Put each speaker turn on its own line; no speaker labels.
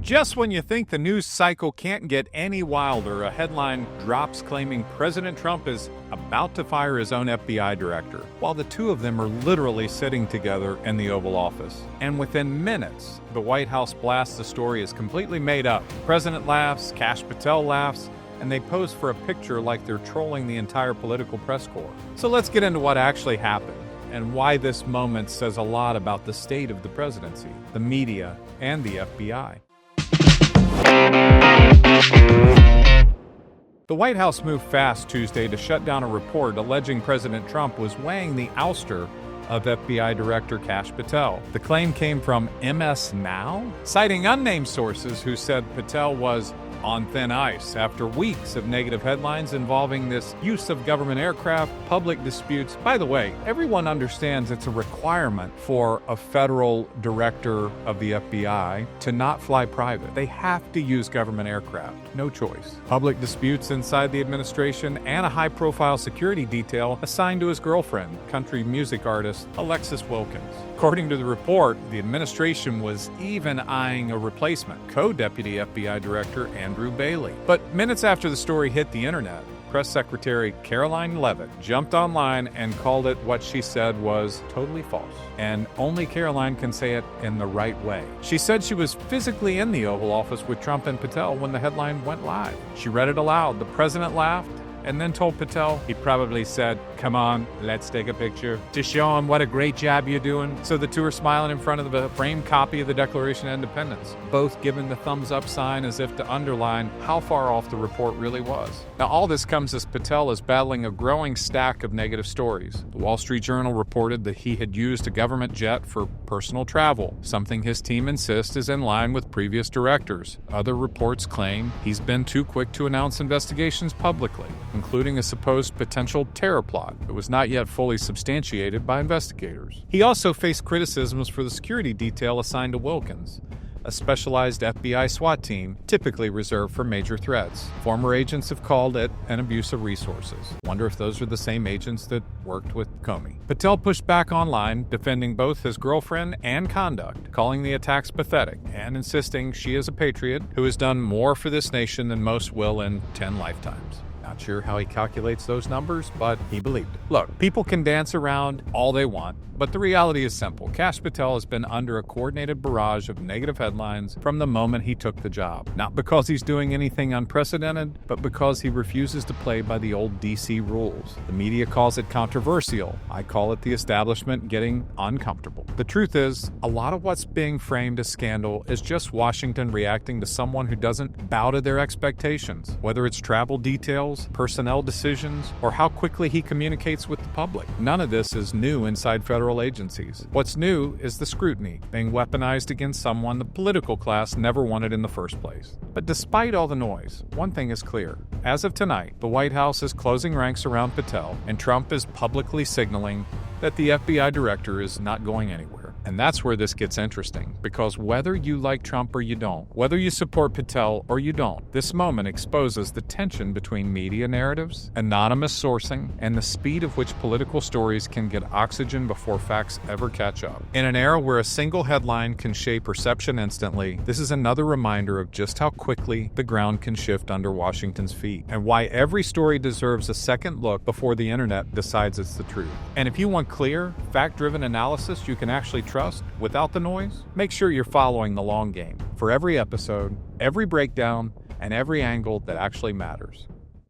Just when you think the news cycle can't get any wilder, a headline drops claiming President Trump is about to fire his own FBI director, while the two of them are literally sitting together in the Oval Office. And within minutes, the White House blasts the story is completely made up. The president laughs, Kash Patel laughs, and they pose for a picture like they're trolling the entire political press corps. So let's get into what actually happened and why this moment says a lot about the state of the presidency, the media, and the FBI. The White House moved fast Tuesday to shut down a report alleging President Trump was weighing the ouster of FBI Director Cash Patel. The claim came from MS Now, citing unnamed sources who said Patel was on thin ice after weeks of negative headlines involving this use of government aircraft, public disputes. By the way, everyone understands it's a requirement for a federal director of the FBI to not fly private. They have to use government aircraft. No choice. Public disputes inside the administration and a high-profile security detail assigned to his girlfriend, country music artist Alexis Wilkins. According to the report, the administration was even eyeing a replacement, co-deputy FBI Director Andrew Bailey. But minutes after the story hit the internet, Press Secretary Caroline Leavitt jumped online and called it what she said was totally false. And only Caroline can say it in the right way. She said she was physically in the Oval Office with Trump and Patel when the headline went live. She read it aloud. The president laughed and then told Patel, he probably said, "Come on, let's take a picture," to show him what a great job you're doing. So the two are smiling in front of the framed copy of the Declaration of Independence, both giving the thumbs up sign as if to underline how far off the report really was. Now, all this comes as Patel is battling a growing stack of negative stories. The Wall Street Journal reported that he had used a government jet for personal travel, something his team insists is in line with previous directors. Other reports claim he's been too quick to announce investigations publicly, including a supposed potential terror plot that was not yet fully substantiated by investigators. He also faced criticisms for the security detail assigned to Wilkins, a specialized FBI SWAT team typically reserved for major threats. Former agents have called it an abuse of resources. Wonder if those are the same agents that worked with Comey. Patel pushed back online, defending both his girlfriend and conduct, calling the attacks pathetic and insisting she is a patriot who has done more for this nation than most will in 10 lifetimes. Not sure how he calculates those numbers, but he believed it. Look, people can dance around all they want, but the reality is simple. Kash Patel has been under a coordinated barrage of negative headlines from the moment he took the job. Not because he's doing anything unprecedented, but because he refuses to play by the old DC rules. The media calls it controversial. I call it the establishment getting uncomfortable. The truth is, a lot of what's being framed as scandal is just Washington reacting to someone who doesn't bow to their expectations, whether it's travel details, personnel decisions, or how quickly he communicates with the public. None of this is new inside federal agencies. What's new is the scrutiny being weaponized against someone the political class never wanted in the first place. But despite all the noise, one thing is clear. As of tonight, the White House is closing ranks around Patel, and Trump is publicly signaling that the FBI director is not going anywhere. And that's where this gets interesting, because whether you like Trump or you don't, whether you support Patel or you don't, this moment exposes the tension between media narratives, anonymous sourcing, and the speed of which political stories can get oxygen before facts ever catch up. In an era where a single headline can shape perception instantly, this is another reminder of just how quickly the ground can shift under Washington's feet, and why every story deserves a second look before the internet decides it's the truth. And if you want clear, fact-driven analysis you can actually trust without the noise, make sure you're following the long game for every episode, every breakdown, and every angle that actually matters.